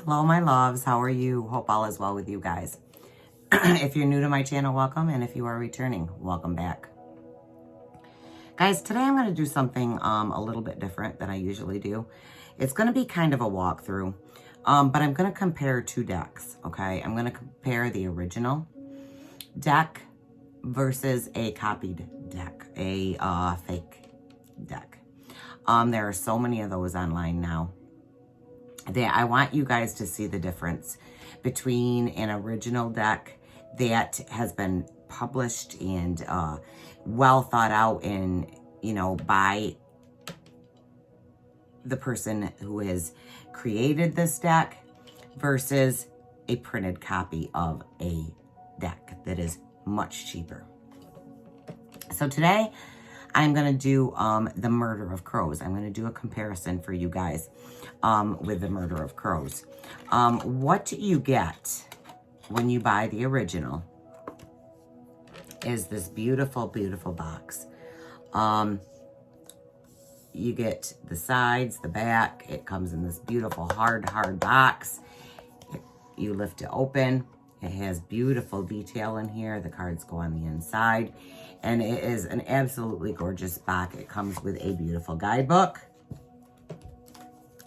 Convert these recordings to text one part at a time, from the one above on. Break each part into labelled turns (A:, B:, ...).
A: Hello, my loves. How are you? Hope all is well with you guys. If you're new to my channel, welcome. And if you are returning, welcome back. Guys, today I'm going to do something a little bit different than I usually do. It's going to be kind of a walkthrough, but I'm going to compare two decks, okay? I'm going to compare the original deck versus a copied deck, a fake deck. There are so many of those online now that I want you guys to see the difference between an original deck that has been published and well thought out and, you know, by the person who has created this deck versus a printed copy of a deck that is much cheaper. So today I'm going to do the Murder of Crows. I'm going to do a comparison for you guys with the Murder of Crows. What you get when you buy the original is this beautiful, beautiful box. You get the sides, the back. It comes in this beautiful hard box. You lift it open. It has beautiful detail in here. The cards go on the inside. And it is an absolutely gorgeous box. It comes with a beautiful guidebook.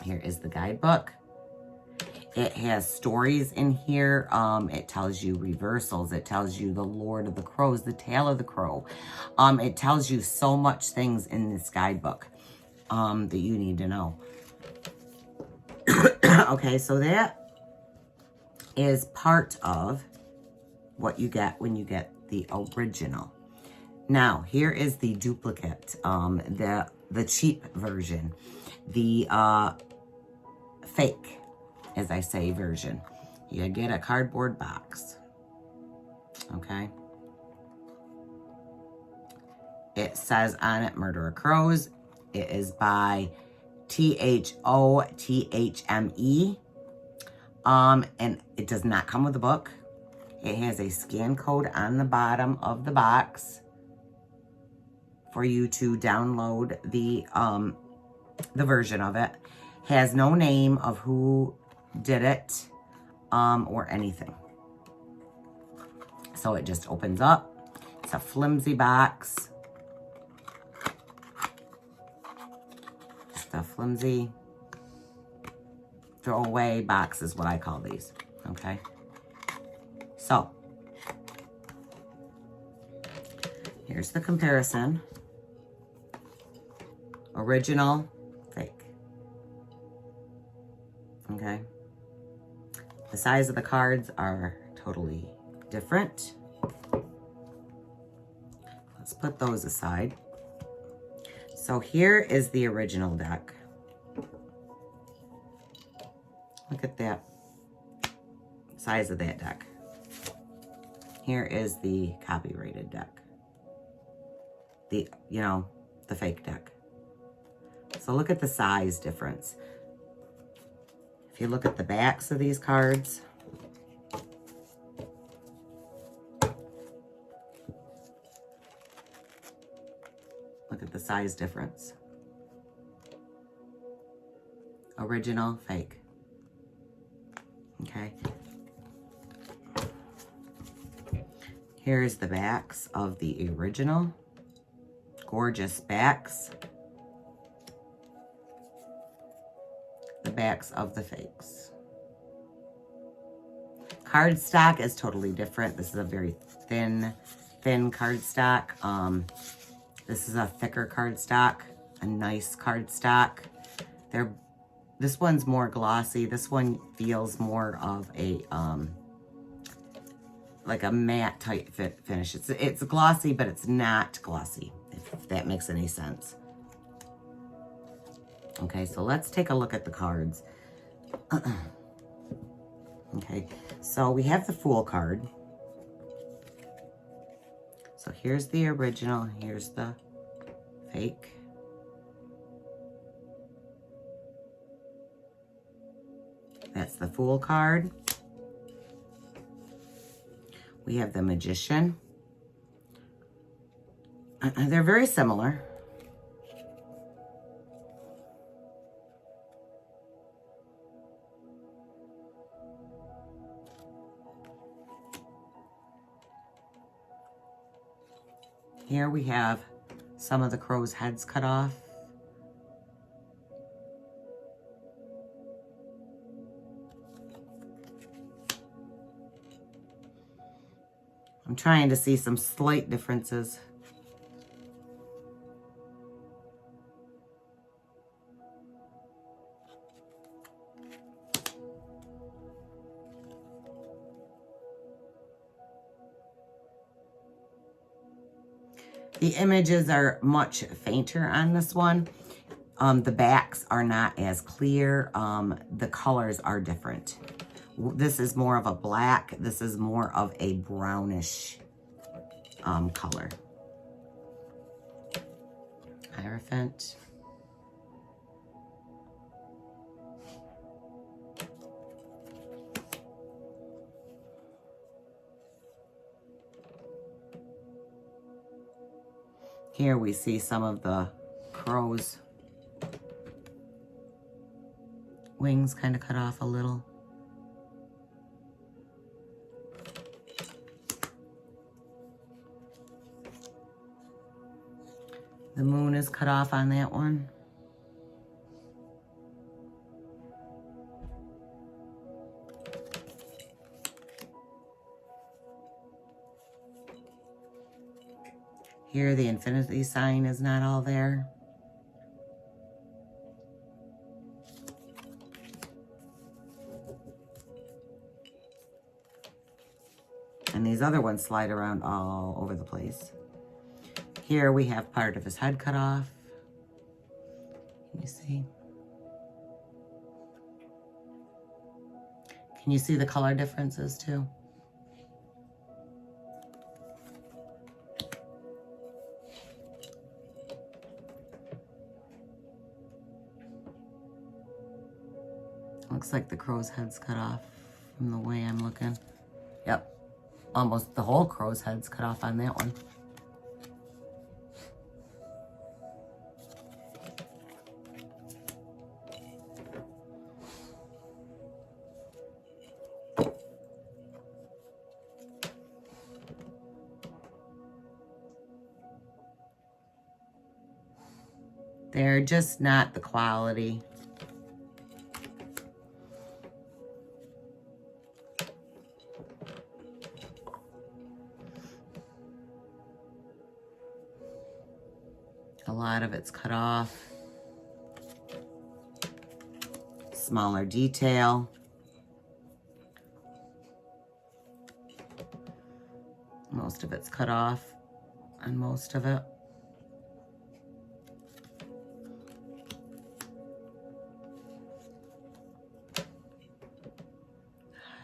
A: Here is the guidebook. It has stories in here. It tells you reversals. It tells you the Lord of the Crows, the Tale of the Crow. It tells you so much things in this guidebook that you need to know. Okay, so that is part of what you get when you get the original. Now, here is the duplicate, the cheap version, the fake, as I say, version. You get a cardboard box, okay? It says on it, Murder of Crows. It is by THOTHME. And it does not come with a book. It has a scan code on the bottom of the box for you to download the version of it. Has no name of who did it or anything. So it just opens up. It's a flimsy box. Just a flimsy throwaway box is what I call these, okay? So, here's the comparison. Original, fake. Okay? The size of the cards are totally different. Let's put those aside. So here is the original deck. Look at that size of that deck. Here is the copyrighted deck. The, you know, the fake deck. So look at the size difference. If you look at the backs of these cards, look at the size difference. Original, fake. Okay. Here's the backs of the original. Gorgeous backs. The backs of the fakes. Cardstock is totally different. This is a very thin cardstock. This is a thicker cardstock, a nice cardstock. This one's more glossy. This one feels more of a like a matte type finish. It's glossy, but it's not glossy, if that makes any sense. Okay, so let's take a look at the cards. Okay, so we have the Fool card. So here's the original, here's the fake. That's the Fool card. We have the Magician. They're very similar. Here we have some of the crow's heads cut off. I'm trying to see some slight differences. The images are much fainter on this one. The backs are not as clear. The colors are different. This is more of a black. This is more of a brownish color. Hierophant. Here we see some of the crow's wings kind of cut off a little. The moon is cut off on that one. Here, the infinity sign is not all there. And these other ones slide around all over the place. Here we have part of his head cut off. Can you see? Can you see the color differences too? Looks like the crow's head's cut off from the way I'm looking. Yep. Almost the whole crow's head's cut off on that one. They're just not the quality. A lot of it's cut off. Smaller detail. Most of it's cut off on most of it.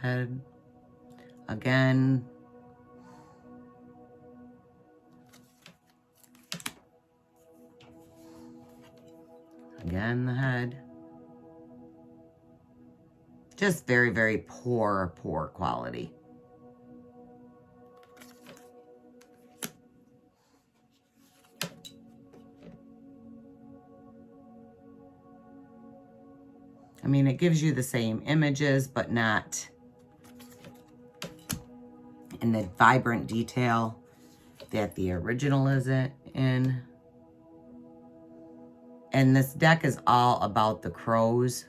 A: Head. Again. Again, the head. Just very, very poor quality. I mean, it gives you the same images, but not in the vibrant detail that the original isn't in. And this deck is all about the crows,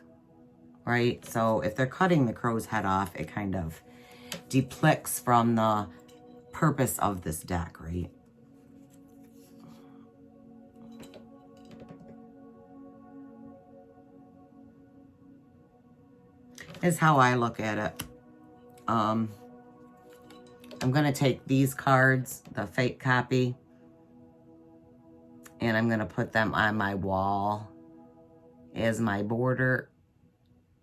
A: right? So if they're cutting the crow's head off, it kind of depicts from the purpose of this deck, right? Is how I look at it. I'm going to take these cards, the fake copy, and I'm going to put them on my wall as my border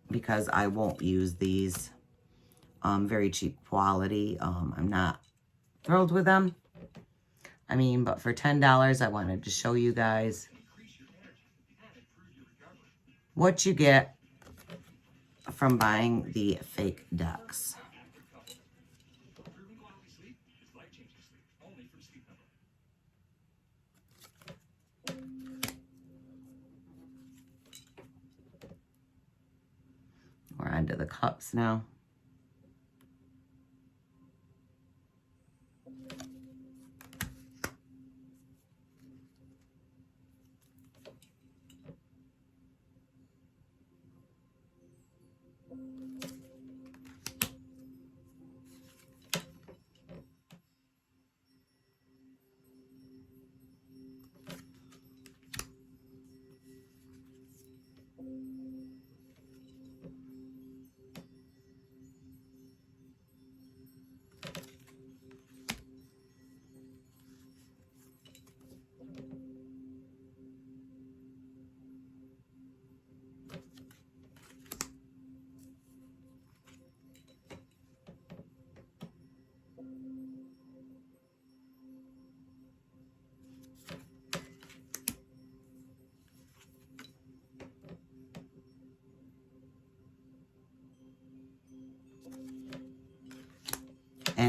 A: because I won't use these. Very cheap quality. I'm not thrilled with them. I mean, but for $10, I wanted to show you guys what you get from buying the fake decks. We're onto the cups now.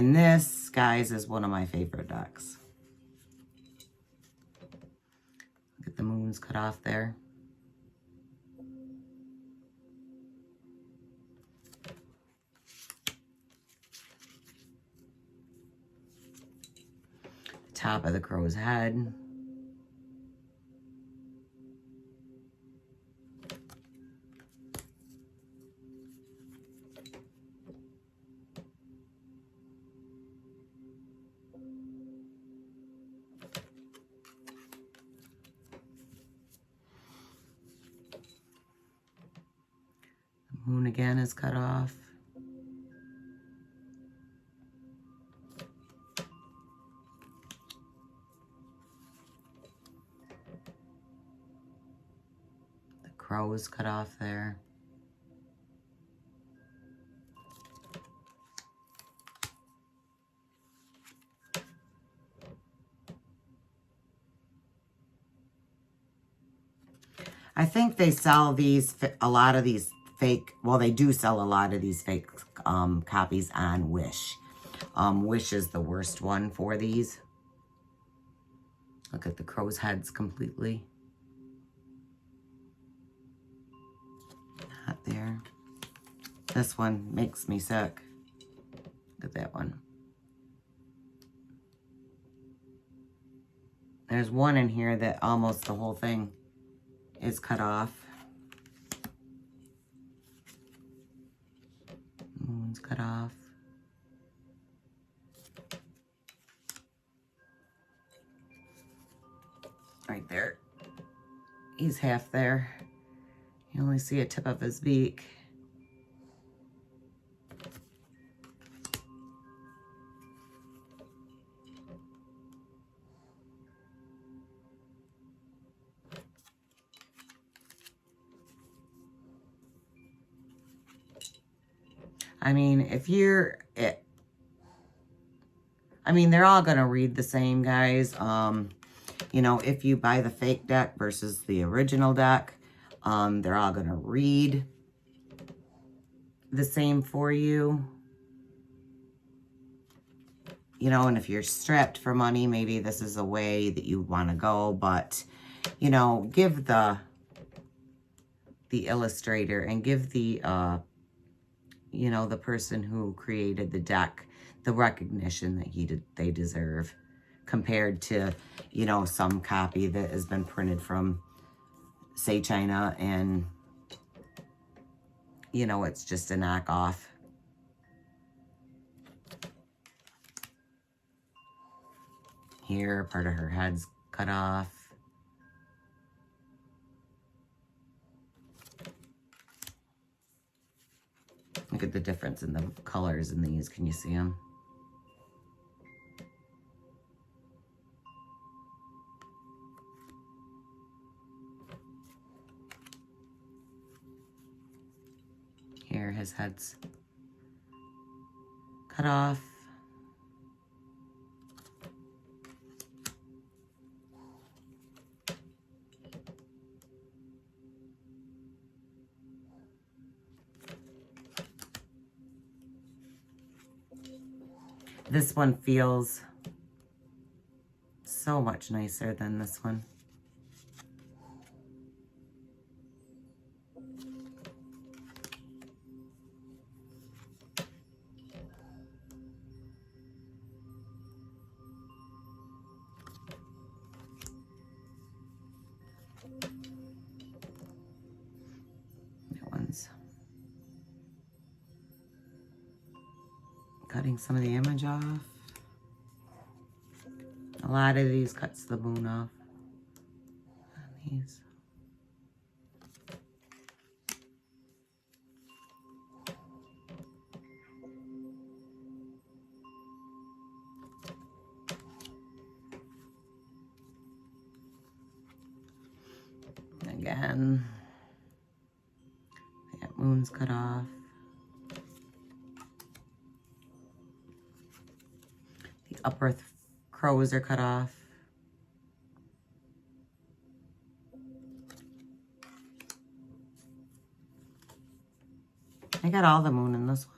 A: And this, guys, is one of my favorite decks. Look at the moons cut off there. Top of the crow's head. The moon again is cut off. Crow is cut off there. I think they sell these, a lot of these fake, well, they do sell a lot of these fake copies on Wish. Wish is the worst one for these. Look at the crow's heads completely. Not there. This one makes me sick. Look at that one. There's one in here that almost the whole thing is cut off. Moon's cut off. Right there. He's half there. You only see a tip of his beak. I mean, if you're it, I mean, they're all going to read the same, guys. You know, if you buy the fake deck versus the original deck, they're all going to read the same for you. You know, and if you're strapped for money, maybe this is a way that you want to go. But, you know, give the illustrator and give the, you know, the person who created the deck the recognition that they deserve, compared to, you know, some copy that has been printed from, say, China, and, you know, it's just a knockoff. Here, part of her head's cut off. Look at the difference in the colors in these. Can you see them? Here, his head's cut off. This one feels so much nicer than this one. That one's cutting some of the image off. A lot of these cuts the moon off. And these. Again, that moon's cut off. The upper crows are cut off. I got all the moon in this one.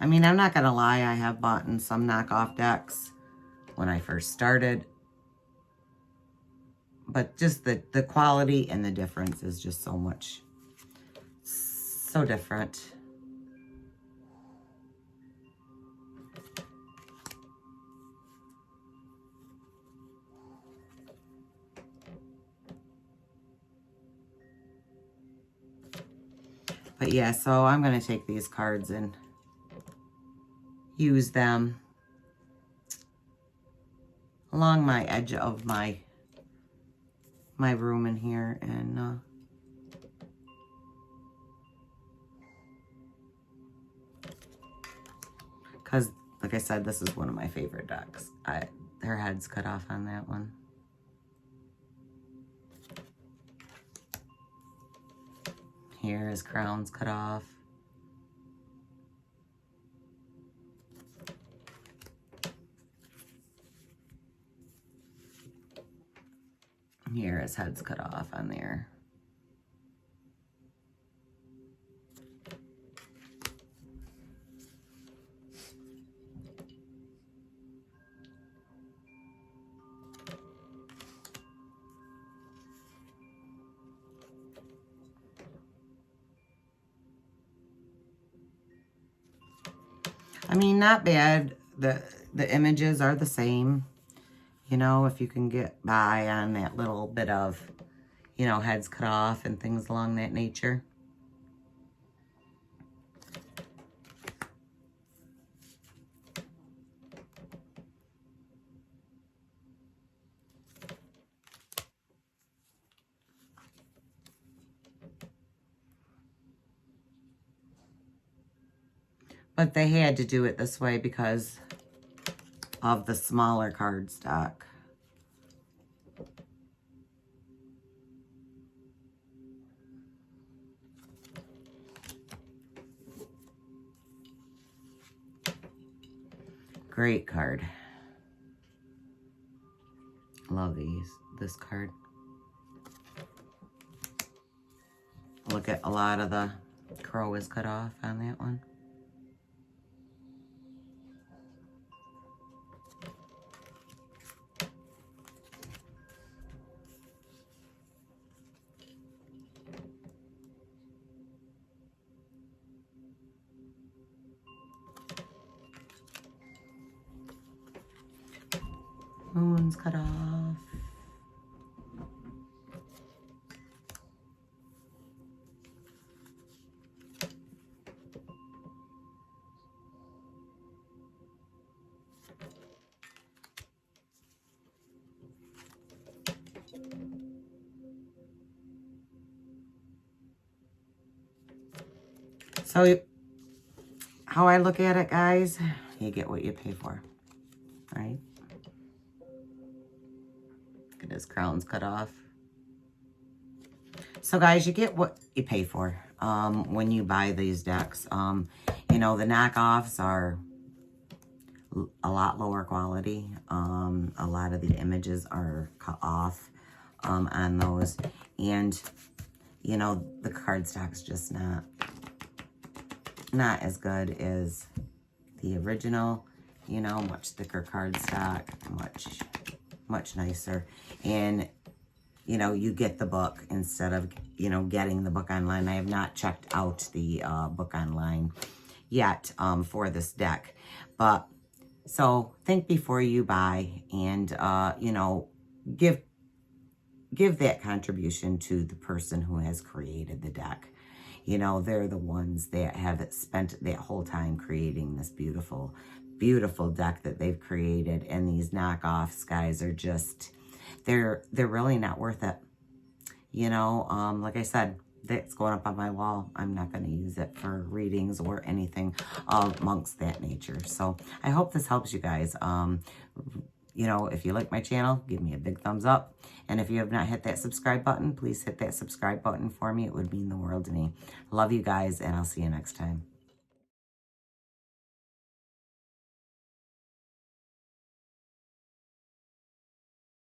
A: I mean, I'm not going to lie. I have bought in some knockoff decks when I first started. But just the quality and the difference is just so much, so different. But yeah, so I'm going to take these cards and use them along my edge of my room in here, and because like I said, this is one of my favorite decks. Her head's cut off on that one. Here his crown's cut off. Here his head's cut off on there. I mean, not bad. The images are the same. You know, if you can get by on that little bit of, you know, heads cut off and things along that nature. But they had to do it this way because of the smaller cardstock. Great card. Love this card. Look at a lot of the crow is cut off on that one. Moon's cut off. So how I look at it, guys, you get what you pay for, right? Look at his crown's cut off. So guys, you get what you pay for when you buy these decks. You know, the knockoffs are a lot lower quality. A lot of the images are cut off on those. And, you know, the cardstock's just not as good as the original. You know, much thicker cardstock, much nicer. And, you know, you get the book instead of, you know, getting the book online. I have not checked out the book online yet for this deck. But, so think before you buy, and, you know, give that contribution to the person who has created the deck. You know, they're the ones that have spent that whole time creating this beautiful, beautiful deck that they've created. And these knockoffs, guys, are just, they're really not worth it. You know, like I said, that's going up on my wall. I'm not going to use it for readings or anything amongst that nature. So I hope this helps you guys. You know, if you like my channel, give me a big thumbs up. And if you have not hit that subscribe button, please hit that subscribe button for me. It would mean the world to me. Love you guys, and I'll see you next time.